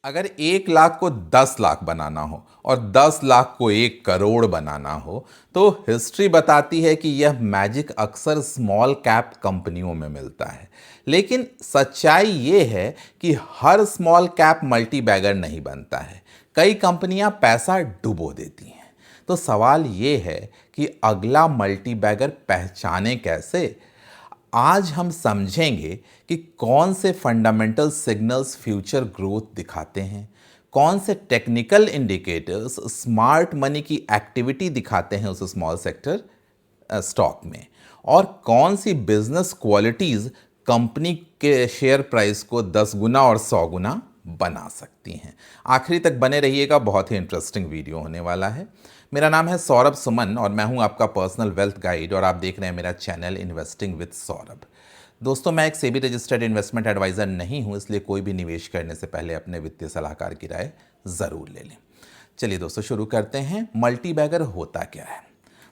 अगर 1 लाख को 10 लाख बनाना हो और 10 लाख को 1 करोड़ बनाना हो तो हिस्ट्री बताती है कि यह मैजिक अक्सर स्मॉल कैप कंपनियों में मिलता है। लेकिन सच्चाई ये है कि हर स्मॉल कैप मल्टी बैगर नहीं बनता है। कई कंपनियां पैसा डुबो देती हैं। तो सवाल ये है कि अगला मल्टी बैगर पहचाने कैसे। आज हम समझेंगे कि कौन से फंडामेंटल सिग्नल्स फ्यूचर ग्रोथ दिखाते हैं, कौन से टेक्निकल इंडिकेटर्स स्मार्ट मनी की एक्टिविटी दिखाते हैं उस स्मॉल सेक्टर स्टॉक में, और कौन सी बिजनेस क्वालिटीज कंपनी के शेयर प्राइस को 10 गुना और 100 गुना बना सकती हैं। आखिरी तक बने रहिएगा, बहुत ही इंटरेस्टिंग वीडियो होने वाला है। मेरा नाम है सौरभ सुमन और मैं हूं आपका पर्सनल वेल्थ गाइड और आप देख रहे हैं मेरा चैनल इन्वेस्टिंग विद सौरभ। दोस्तों, मैं एक सेबी रजिस्टर्ड इन्वेस्टमेंट एडवाइज़र नहीं हूं, इसलिए कोई भी निवेश करने से पहले अपने वित्तीय सलाहकार की राय ज़रूर ले लें। चलिए दोस्तों, शुरू करते हैं। मल्टी बैगर होता क्या है?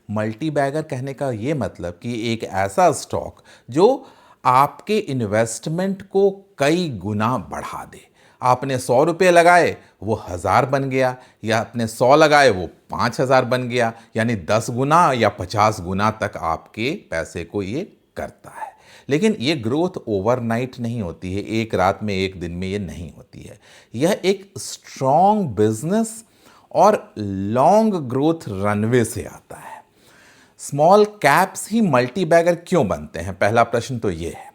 मल्टी बैगर कहने का ये मतलब कि एक ऐसा स्टॉक जो आपके इन्वेस्टमेंट को कई गुना बढ़ा दे। आपने 100 रुपये लगाए वो 1000 बन गया, या आपने 100 लगाए वो 5000 बन गया, यानी 10 गुना या 50 गुना तक आपके पैसे को ये करता है। लेकिन ये ग्रोथ ओवरनाइट नहीं होती है, एक रात में एक दिन में ये नहीं होती है। यह एक स्ट्रॉन्ग बिजनेस और लॉन्ग ग्रोथ रनवे से आता है। स्मॉल कैप्स ही मल्टी बैगर क्यों बनते हैं? पहला प्रश्न तो ये है।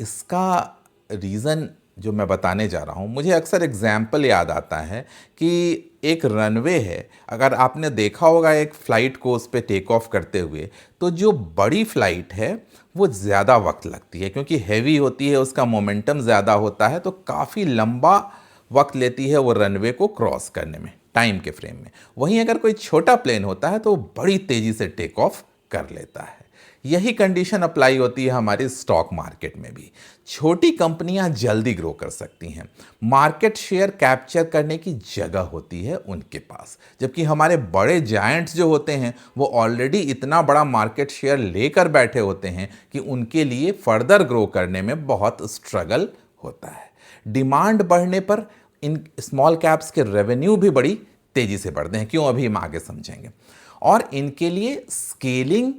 इसका रीज़न जो मैं बताने जा रहा हूँ, मुझे अक्सर एग्जाम्पल याद आता है कि एक रनवे है। अगर आपने देखा होगा एक फ़्लाइट को उस पर टेक ऑफ करते हुए, तो जो बड़ी फ़्लाइट है वो ज़्यादा वक्त लगती है क्योंकि हैवी होती है, उसका मोमेंटम ज़्यादा होता है, तो काफ़ी लंबा वक्त लेती है वो रनवे को क्रॉस करने में, टाइम के फ्रेम में। वहीं अगर कोई छोटा प्लेन होता है तो बड़ी तेज़ी से टेक ऑफ कर लेता है। यही कंडीशन अप्लाई होती है हमारी स्टॉक मार्केट में भी। छोटी कंपनियां जल्दी ग्रो कर सकती हैं, मार्केट शेयर कैप्चर करने की जगह होती है उनके पास, जबकि हमारे बड़े जायंट्स जो होते हैं वो ऑलरेडी इतना बड़ा मार्केट शेयर लेकर बैठे होते हैं कि उनके लिए फर्दर ग्रो करने में बहुत स्ट्रगल होता है। डिमांड बढ़ने पर इन स्मॉल कैप्स के रेवेन्यू भी बड़ी तेजी से बढ़ते हैं। क्यों? अभी हम आगे समझेंगे। और इनके लिए स्केलिंग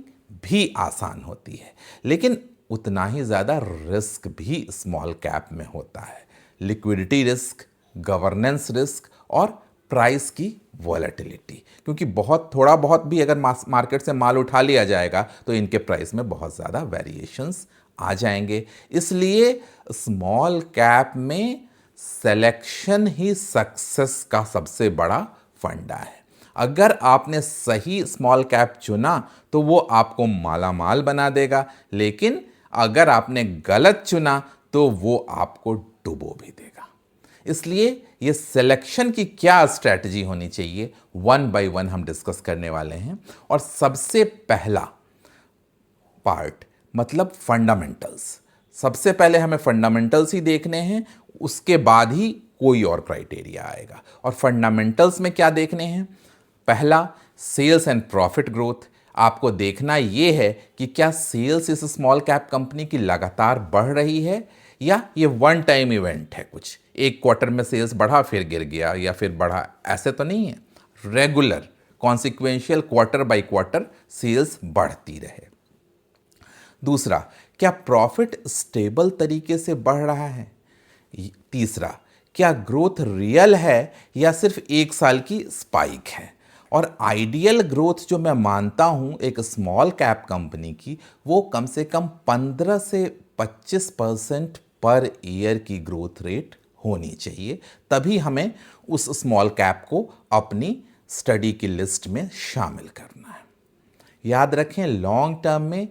भी आसान होती है, लेकिन उतना ही ज़्यादा रिस्क भी स्मॉल कैप में होता है। लिक्विडिटी रिस्क, गवर्नेंस रिस्क और प्राइस की वॉलेटिलिटी, क्योंकि बहुत थोड़ा बहुत भी अगर मार्केट से माल उठा लिया जाएगा तो इनके प्राइस में बहुत ज़्यादा वेरिएशंस आ जाएंगे। इसलिए स्मॉल कैप में सिलेक्शन ही सक्सेस का सबसे बड़ा फंडा है। अगर आपने सही स्मॉल कैप चुना तो वो आपको माला माल बना देगा, लेकिन अगर आपने गलत चुना तो वो आपको डुबो भी देगा। इसलिए ये सिलेक्शन की क्या स्ट्रैटेजी होनी चाहिए, वन बाय वन हम डिस्कस करने वाले हैं। और सबसे पहला पार्ट मतलब फंडामेंटल्स। सबसे पहले हमें फंडामेंटल्स ही देखने हैं, उसके बाद ही कोई और क्राइटेरिया आएगा। और फंडामेंटल्स में क्या देखने हैं? पहला, सेल्स एंड प्रॉफिट ग्रोथ। आपको देखना यह है कि क्या सेल्स इस स्मॉल कैप कंपनी की लगातार बढ़ रही है, या ये वन टाइम इवेंट है, कुछ एक क्वार्टर में सेल्स बढ़ा फिर गिर गया या फिर बढ़ा, ऐसे तो नहीं है। Regular consequential quarter by quarter sales बढ़ती रहे। दूसरा, क्या प्रॉफिट स्टेबल तरीके से बढ़ रहा है। तीसरा, क्या ग्रोथ रियल है या सिर्फ एक साल की स्पाइक है। और आइडियल ग्रोथ जो मैं मानता हूं एक स्मॉल कैप कंपनी की, वो कम से कम 15 से 25% पर ईयर की ग्रोथ रेट होनी चाहिए। तभी हमें उस स्मॉल कैप को अपनी स्टडी की लिस्ट में शामिल करना है। याद रखें, लॉन्ग टर्म में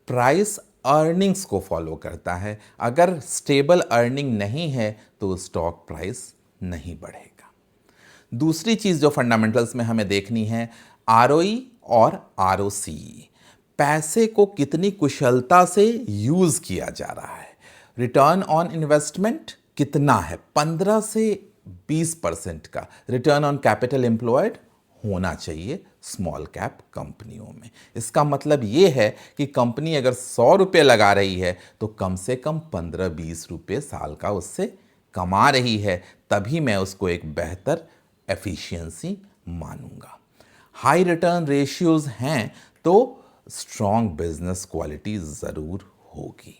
प्राइस अर्निंग्स को फॉलो करता है। अगर स्टेबल अर्निंग नहीं है तो स्टॉक प्राइस नहीं बढ़ेगा। दूसरी चीज़ जो फंडामेंटल्स में हमें देखनी है, आरओई और आरओसी। पैसे को कितनी कुशलता से यूज़ किया जा रहा है। रिटर्न ऑन इन्वेस्टमेंट कितना है? 15 से 20% का रिटर्न ऑन कैपिटल एम्प्लॉयड होना चाहिए स्मॉल कैप कंपनियों में। इसका मतलब ये है कि कंपनी अगर 100 रुपये लगा रही है तो कम से कम 15-20 रुपये साल का उससे कमा रही है तभी मैं उसको एक बेहतर एफिशिएंसी मानूंगा। हाई रिटर्न रेशियोज हैं तो स्ट्रॉन्ग बिजनेस क्वालिटी ज़रूर होगी।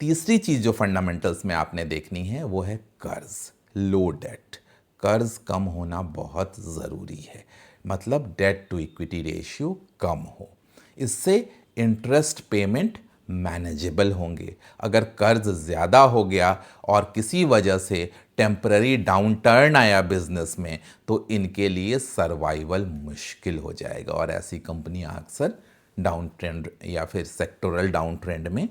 तीसरी चीज़ जो फंडामेंटल्स में आपने देखनी है वो है कर्ज, लो डेट। कर्ज कम होना बहुत ज़रूरी है, मतलब डेट टू इक्विटी रेशियो कम हो। इससे इंटरेस्ट पेमेंट मैनेजेबल होंगे। अगर कर्ज ज़्यादा हो गया और किसी वजह से टेम्पररी डाउन टर्न आया बिजनेस में तो इनके लिए सर्वाइवल मुश्किल हो जाएगा और ऐसी कंपनियां अक्सर डाउन ट्रेंड या फिर सेक्टोरल डाउन ट्रेंड में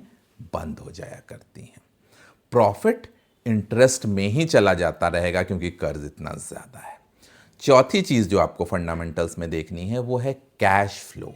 बंद हो जाया करती हैं। प्रॉफिट इंटरेस्ट में ही चला जाता रहेगा क्योंकि कर्ज इतना ज़्यादा है। चौथी चीज़ जो आपको फंडामेंटल्स में देखनी है वो है कैश फ्लो।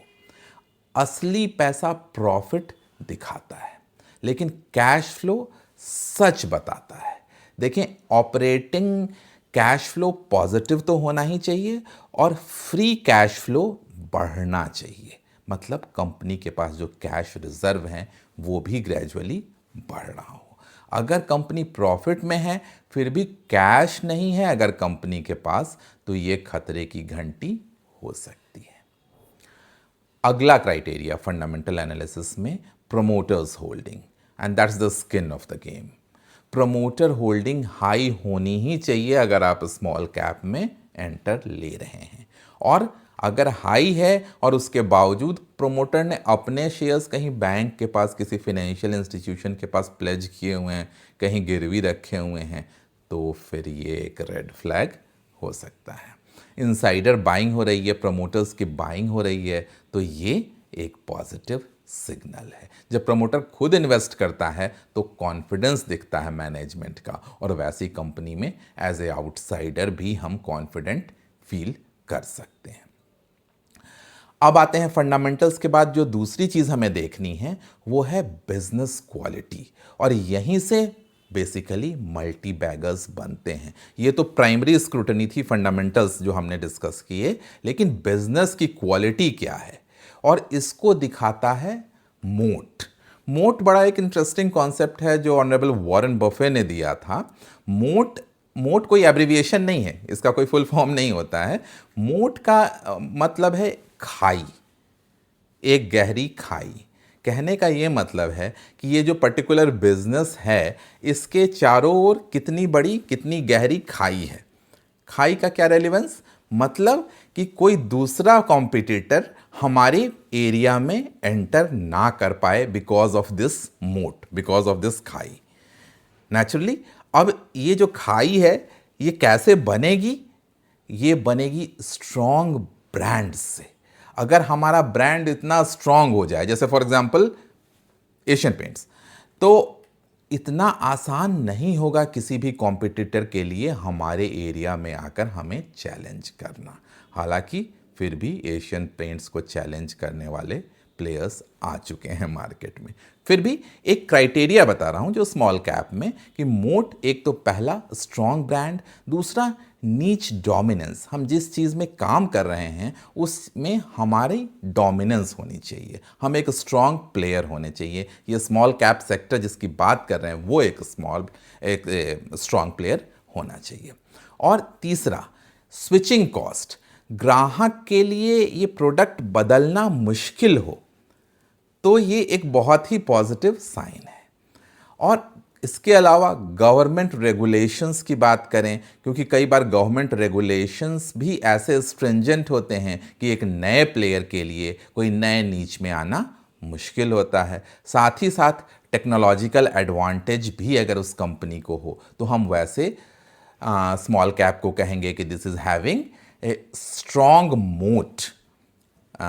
असली पैसा प्रॉफिट दिखाता है लेकिन कैश फ्लो सच बताता है। देखें, ऑपरेटिंग कैश फ्लो पॉजिटिव तो होना ही चाहिए और फ्री कैश फ्लो बढ़ना चाहिए, मतलब कंपनी के पास जो कैश रिजर्व हैं वो भी ग्रेजुअली बढ़ रहा हो। अगर कंपनी प्रॉफिट में है फिर भी कैश नहीं है अगर कंपनी के पास, तो ये खतरे की घंटी हो सकती है। अगला क्राइटेरिया फंडामेंटल एनालिसिस में promoters holding, and that's the skin of the game. Promoter holding high होनी ही चाहिए अगर आप स्मॉल कैप में एंटर ले रहे हैं, और अगर हाई है और उसके बावजूद प्रोमोटर ने अपने शेयर्स कहीं बैंक के पास, किसी फाइनेंशियल इंस्टीट्यूशन के पास प्लेज किए हुए हैं, कहीं गिरवी रखे हुए हैं, तो फिर ये एक रेड फ्लैग हो सकता है। इनसाइडर बाइंग हो रही है, प्रमोटर्स की बाइंग हो रही है, तो ये एक पॉजिटिव सिग्नल है। जब प्रमोटर खुद इन्वेस्ट करता है तो कॉन्फिडेंस दिखता है मैनेजमेंट का, और वैसी कंपनी में एज ए आउटसाइडर भी हम कॉन्फिडेंट फील कर सकते हैं। अब आते हैं फंडामेंटल्स के बाद जो दूसरी चीज़ हमें देखनी है वो है बिजनेस क्वालिटी, और यहीं से बेसिकली मल्टी बैगर्स बनते हैं। ये तो प्राइमरी स्क्रूटनी थी फंडामेंटल्स जो हमने डिस्कस किए, लेकिन बिजनेस की क्वालिटी क्या है, और इसको दिखाता है मोट। मोट बड़ा एक इंटरेस्टिंग कॉन्सेप्ट है जो ऑनरेबल वॉरेन बफे ने दिया था। मोट कोई एब्रिविएशन नहीं है, इसका कोई फुल फॉर्म नहीं होता है। मोट का मतलब है खाई, एक गहरी खाई। कहने का ये मतलब है कि ये जो पर्टिकुलर बिजनेस है इसके चारों ओर कितनी बड़ी, कितनी गहरी खाई है। खाई का क्या रेलिवेंस, मतलब कि कोई दूसरा कॉम्पिटिटर हमारे एरिया में एंटर ना कर पाए बिकॉज ऑफ दिस मोट, बिकॉज ऑफ दिस खाई। नेचुरली अब ये जो खाई है ये कैसे बनेगी, ये बनेगी स्ट्रॉन्ग ब्रांड से। अगर हमारा ब्रांड इतना स्ट्रॉन्ग हो जाए, जैसे फॉर एग्जांपल एशियन पेंट्स, तो इतना आसान नहीं होगा किसी भी कॉम्पिटिटर के लिए हमारे एरिया में आकर हमें चैलेंज करना। हालांकि फिर भी एशियन पेंट्स को चैलेंज करने वाले प्लेयर्स आ चुके हैं मार्केट में। फिर भी एक क्राइटेरिया बता रहा हूं जो स्मॉल कैप में, कि मोट एक तो पहला स्ट्रॉन्ग ब्रांड, दूसरा नीच डोमिनेंस। हम जिस चीज़ में काम कर रहे हैं उसमें हमारी डोमिनेंस होनी चाहिए, हम एक स्ट्रॉन्ग प्लेयर होने चाहिए। ये स्मॉल कैप सेक्टर जिसकी बात कर रहे हैं वो एक स्ट्रॉन्ग प्लेयर होना चाहिए। और तीसरा स्विचिंग कॉस्ट, ग्राहक के लिए ये प्रोडक्ट बदलना मुश्किल हो तो ये एक बहुत ही पॉजिटिव साइन है। और इसके अलावा गवर्नमेंट रेगुलेशंस की बात करें, क्योंकि कई बार गवर्नमेंट रेगुलेशंस भी ऐसे स्ट्रिंजेंट होते हैं कि एक नए प्लेयर के लिए कोई नए नीच में आना मुश्किल होता है। साथ ही साथ टेक्नोलॉजिकल एडवांटेज भी अगर उस कंपनी को हो तो हम वैसे स्मॉल कैप को कहेंगे कि this is having a strong मोट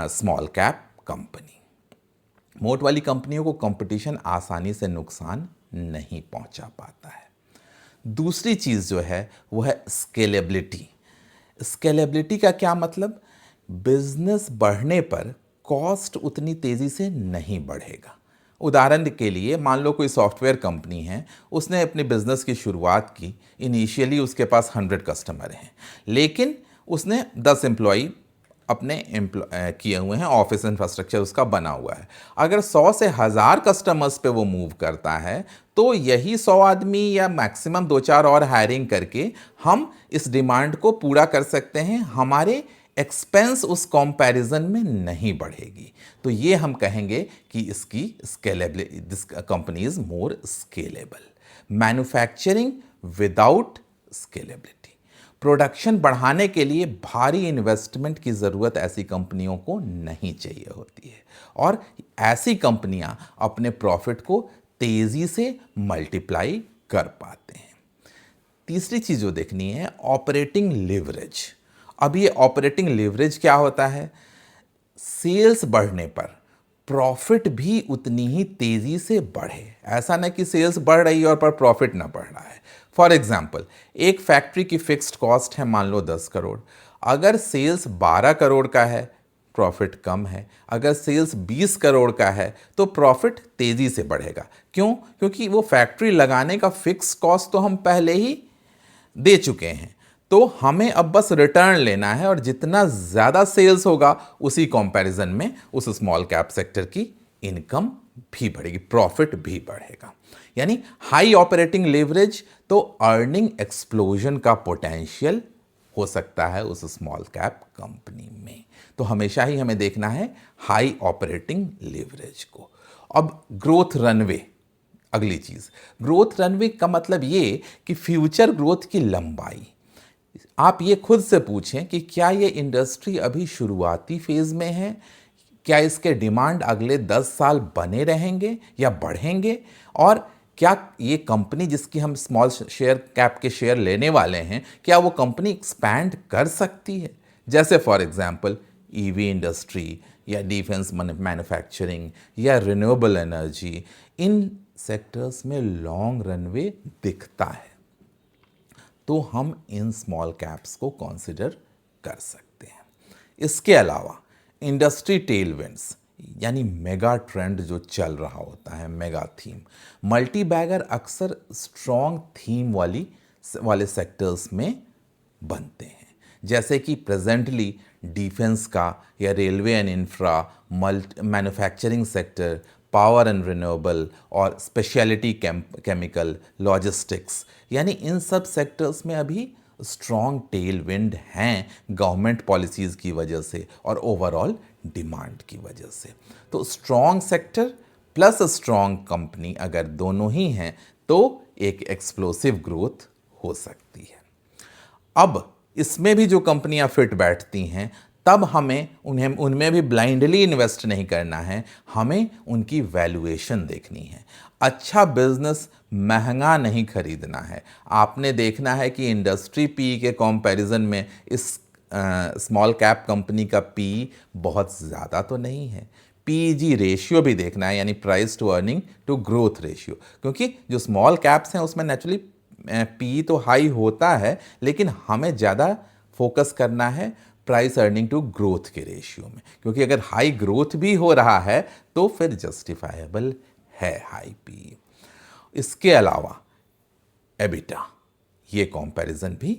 स्मॉल कैप कंपनी। मोट वाली कंपनियों को कंपटीशन आसानी से नुकसान नहीं पहुंचा पाता है। दूसरी चीज़ जो है वो है स्केलेबिलिटी। स्केलेबिलिटी का क्या मतलब, बिजनेस बढ़ने पर कॉस्ट उतनी तेज़ी से नहीं बढ़ेगा। उदाहरण के लिए मान लो कोई सॉफ्टवेयर कंपनी है, उसने अपने बिजनेस की शुरुआत की, इनिशियली उसके पास 100 कस्टमर हैं, लेकिन उसने 10 एम्प्लॉई अपने किए हुए हैं, ऑफिस इंफ्रास्ट्रक्चर उसका बना हुआ है। अगर 100 से 1000 कस्टमर्स पे वो मूव करता है तो यही 100 आदमी या मैक्सिमम 2-4 और हायरिंग करके हम इस डिमांड को पूरा कर सकते हैं। हमारे एक्सपेंस उस कंपैरिजन में नहीं बढ़ेगी। तो ये हम कहेंगे कि इसकी scalability, this company is more scalable. Manufacturing without scalability, production बढ़ाने के लिए भारी इन्वेस्टमेंट की ज़रूरत ऐसी कंपनियों को नहीं चाहिए होती है, और ऐसी कंपनियां अपने प्रॉफिट को तेज़ी से मल्टीप्लाई कर पाते हैं। तीसरी चीज़ जो देखनी है, ऑपरेटिंग लिवरेज। अब ये ऑपरेटिंग लिवरेज क्या होता है? सेल्स बढ़ने पर प्रॉफिट भी उतनी ही तेज़ी से बढ़े। ऐसा नहीं कि सेल्स बढ़ रही है और पर प्रॉफिट ना बढ़ रहा है। फॉर एग्जाम्पल, एक फैक्ट्री की फिक्स्ड कॉस्ट है मान लो 10 करोड़। अगर सेल्स 12 करोड़ का है, प्रॉफिट कम है। अगर सेल्स 20 करोड़ का है तो प्रॉफिट तेज़ी से बढ़ेगा। क्यों? क्योंकि वो फैक्ट्री लगाने का फिक्स कॉस्ट तो हम पहले ही दे चुके हैं। तो हमें अब बस रिटर्न लेना है, और जितना ज़्यादा सेल्स होगा उसी कंपैरिजन में उस स्मॉल कैप सेक्टर की इनकम भी बढ़ेगी, प्रॉफिट भी बढ़ेगा। यानी हाई ऑपरेटिंग लेवरेज तो अर्निंग एक्सप्लोजन का पोटेंशियल हो सकता है उस स्मॉल कैप कंपनी में। तो हमेशा ही हमें देखना है हाई ऑपरेटिंग लेवरेज को। अब ग्रोथ रनवे, अगली चीज़, ग्रोथ रनवे का मतलब ये कि फ्यूचर ग्रोथ की लंबाई। आप ये खुद से पूछें कि क्या ये इंडस्ट्री अभी शुरुआती फेज में है? क्या इसके डिमांड अगले 10 साल बने रहेंगे या बढ़ेंगे? और क्या ये कंपनी जिसकी हम स्मॉल शेयर कैप के शेयर लेने वाले हैं, क्या वो कंपनी एक्सपैंड कर सकती है? जैसे फॉर एग्जांपल ईवी इंडस्ट्री या डिफेंस मैन्युफैक्चरिंग या रिन्यूएबल एनर्जी, इन सेक्टर्स में लॉन्ग रनवे दिखता है, तो हम इन स्मॉल कैप्स को कंसिडर कर सकते हैं। इसके अलावा इंडस्ट्री टेलविंड्स, यानी मेगा ट्रेंड जो चल रहा होता है, मेगा थीम, मल्टी बैगर अक्सर स्ट्रॉन्ग थीम वाले सेक्टर्स में बनते हैं। जैसे कि प्रेजेंटली डिफेंस का या railway and infra, manufacturing sector, power and renewable और स्पेशलिटी केमिकल, लॉजिस्टिक्स, यानी इन सब सेक्टर्स में अभी स्ट्रॉन्ग टेल विंड हैं गवर्नमेंट पॉलिसीज़ की वजह से और ओवरऑल डिमांड की वजह से। तो strong sector plus strong company अगर दोनों ही हैं तो एक एक्सप्लोसिव ग्रोथ हो सकती है। अब इसमें भी जो कंपनियां फिट बैठती हैं, तब हमें उनमें भी ब्लाइंडली इन्वेस्ट नहीं करना है, हमें उनकी वैल्यूएशन देखनी है। अच्छा बिजनेस महंगा नहीं खरीदना है। आपने देखना है कि इंडस्ट्री पी के कंपैरिजन में इस स्मॉल कैप कंपनी का पी बहुत ज़्यादा तो नहीं है। पीजी रेशियो भी देखना है, यानी price to earning to growth ratio, क्योंकि जो स्मॉल कैप्स हैं उसमें नेचुरली पी तो हाई होता है, लेकिन हमें ज़्यादा फोकस करना है प्राइस अर्निंग टू ग्रोथ के रेशियो में, क्योंकि अगर हाई ग्रोथ भी हो रहा है तो फिर जस्टिफाएबल है हाई पी। इसके अलावा एबिटा, ये कंपैरिजन भी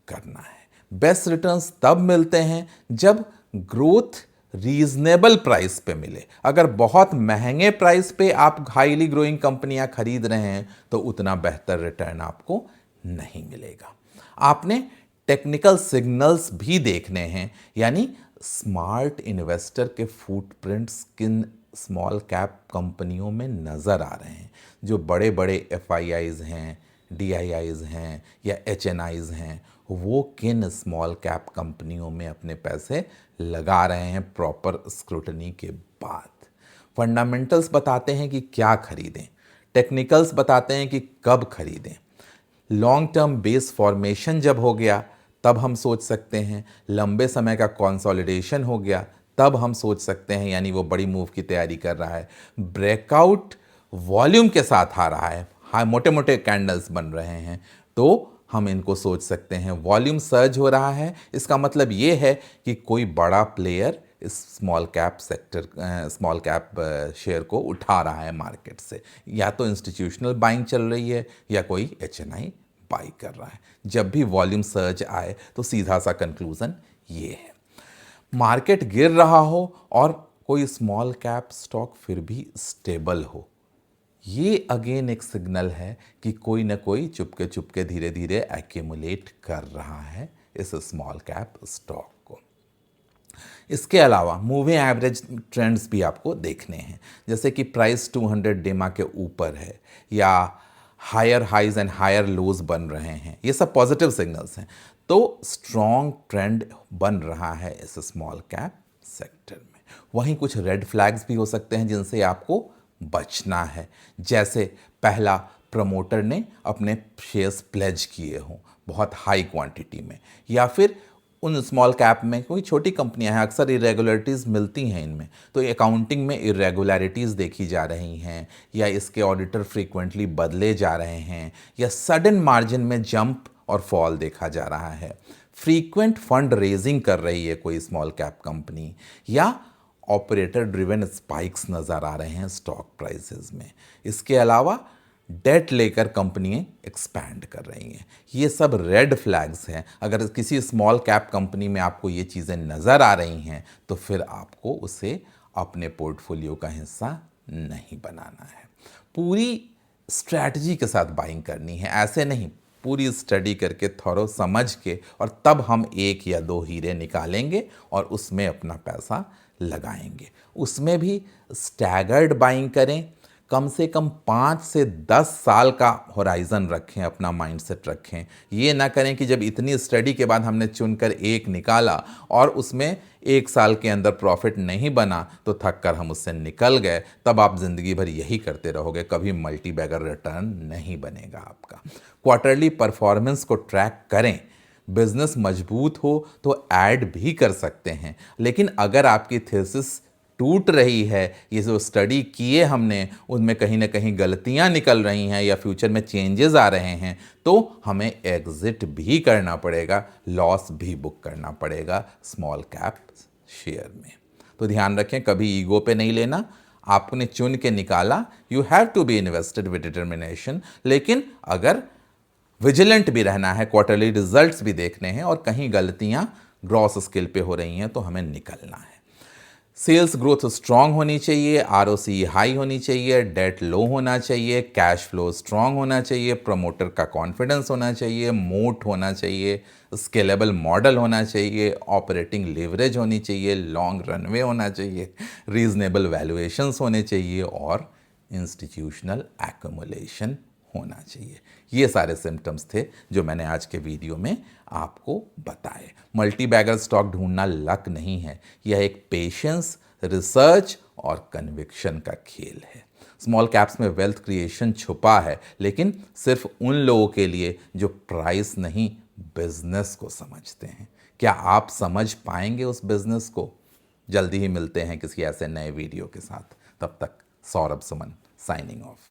करना है। बेस्ट रिटर्न्स तब मिलते हैं जब ग्रोथ रीजनेबल प्राइस पे मिले। अगर बहुत महंगे प्राइस पे आप हाईली ग्रोइंग कंपनियां खरीद रहे हैं तो उतना बेहतर रिटर्न आपको नहीं मिलेगा। आपने टेक्निकल सिग्नल्स भी देखने हैं, यानी स्मार्ट इन्वेस्टर के फुटप्रिंट्स किन स्मॉल कैप कंपनियों में नज़र आ रहे हैं। जो बड़े बड़े एफआईआईज हैं, डीआईआईज हैं या एचएनआईज हैं, वो किन स्मॉल कैप कंपनियों में अपने पैसे लगा रहे हैं प्रॉपर स्क्रूटनी के बाद। फंडामेंटल्स बताते हैं कि क्या खरीदें, टेक्निकल्स बताते हैं कि कब खरीदें। लॉन्ग टर्म बेस फॉर्मेशन जब हो गया तब हम सोच सकते हैं, लंबे समय का कंसोलिडेशन हो गया तब हम सोच सकते हैं, यानी वो बड़ी मूव की तैयारी कर रहा है, ब्रेकआउट वॉल्यूम के साथ आ रहा है, हाँ मोटे मोटे कैंडल्स बन रहे हैं, तो हम इनको सोच सकते हैं। वॉल्यूम सर्ज हो रहा है, इसका मतलब ये है कि कोई बड़ा प्लेयर इस स्मॉल कैप शेयर को उठा रहा है मार्केट से, या तो इंस्टीट्यूशनल बाइंग चल रही है या कोई एचएनआई बाई कर रहा है। जब भी वॉल्यूम सर्ज आए तो सीधा सा कंक्लूजन ये है। मार्केट गिर रहा हो और कोई स्मॉल कैप स्टॉक फिर भी स्टेबल हो, ये अगेन एक सिग्नल है कि कोई ना कोई चुपके चुपके धीरे धीरे एक्यूमुलेट कर रहा है इस स्मॉल कैप स्टॉक को। इसके अलावा मूविंग एवरेज ट्रेंड्स भी आपको देखने हैं, जैसे कि प्राइस 200 डेमा के ऊपर है या higher highs and higher lows बन रहे हैं, ये सब पॉजिटिव सिग्नल्स हैं। तो स्ट्रॉन्ग ट्रेंड बन रहा है इस स्मॉल कैप सेक्टर में। वहीं कुछ रेड फ्लैग्स भी हो सकते हैं जिनसे आपको बचना है, जैसे पहला, प्रमोटर ने अपने शेयर्स प्लेज किए हों बहुत हाई क्वांटिटी में, या फिर उन स्मॉल कैप में कोई छोटी कंपनियां हैं, अक्सर इरेगुलरिटीज़ मिलती हैं इनमें, तो अकाउंटिंग में इरेगुलरिटीज़ देखी जा रही हैं, या इसके ऑडिटर फ्रीक्वेंटली बदले जा रहे हैं, या सडन मार्जिन में जंप और फॉल देखा जा रहा है, फ्रीक्वेंट फंड रेजिंग कर रही है कोई स्मॉल कैप कंपनी, या ऑपरेटर ड्रिवन स्पाइक्स नज़र आ रहे हैं स्टॉक प्राइसेस में। इसके अलावा डेट लेकर कंपनियां एक्सपैंड कर रही हैं। ये सब रेड फ्लैग्स हैं। अगर किसी स्मॉल कैप कंपनी में आपको ये चीज़ें नज़र आ रही हैं तो फिर आपको उसे अपने पोर्टफोलियो का हिस्सा नहीं बनाना है। पूरी स्ट्रैटेजी के साथ बाइंग करनी है, ऐसे नहीं, पूरी स्टडी करके थोरो समझ के, और तब हम एक या दो हीरे निकालेंगे और उसमें अपना पैसा लगाएंगे। उसमें भी स्टैगर्ड बाइंग करें, कम से कम 5 से 10 साल का होराइज़न रखें, अपना माइंडसेट रखें। ये ना करें कि जब इतनी स्टडी के बाद हमने चुनकर एक निकाला और उसमें 1 साल के अंदर प्रॉफिट नहीं बना तो थक कर हम उससे निकल गए, तब आप ज़िंदगी भर यही करते रहोगे, कभी मल्टी बैगर रिटर्न नहीं बनेगा आपका। क्वार्टरली परफॉर्मेंस को ट्रैक करें। बिजनेस मजबूत हो तो ऐड भी कर सकते हैं, लेकिन अगर आपकी थीसिस टूट रही है, ये जो स्टडी किए हमने उनमें कहीं ना कहीं गलतियां निकल रही हैं या फ्यूचर में चेंजेस आ रहे हैं, तो हमें एग्जिट भी करना पड़ेगा, लॉस भी बुक करना पड़ेगा स्मॉल कैप शेयर में। तो ध्यान रखें, कभी ईगो पे नहीं लेना। आपने चुन के निकाला, you have to be invested with determination, लेकिन अगर विजिलेंट भी रहना है, क्वार्टरली रिजल्ट्स भी देखने हैं और कहीं गलतियां ग्रॉस स्केल पे हो रही हैं तो हमें निकलना है। सेल्स ग्रोथ स्ट्रांग होनी चाहिए, आरओसी हाई होनी चाहिए, डेट लो होना चाहिए, कैश फ्लो स्ट्रांग होना चाहिए, प्रमोटर का कॉन्फिडेंस होना चाहिए, मोट होना चाहिए, स्केलेबल मॉडल होना चाहिए, ऑपरेटिंग लेवरेज होनी चाहिए, लॉन्ग रनवे होना चाहिए, रीजनेबल वैल्यूएशंस होने चाहिए और इंस्टीट्यूशनल एक्युमुलेशन होना चाहिए। ये सारे सिम्टम्स थे जो मैंने आज के वीडियो में आपको बताए। मल्टी बैगर स्टॉक ढूंढना लक नहीं है, यह एक पेशेंस, रिसर्च और कन्विक्शन का खेल है। स्मॉल कैप्स में वेल्थ क्रिएशन छुपा है, लेकिन सिर्फ उन लोगों के लिए जो प्राइस नहीं बिजनेस को समझते हैं। क्या आप समझ पाएंगे उस बिजनेस को? जल्दी ही मिलते हैं किसी ऐसे नए वीडियो के साथ। तब तक सौरभ सुमन साइनिंग ऑफ।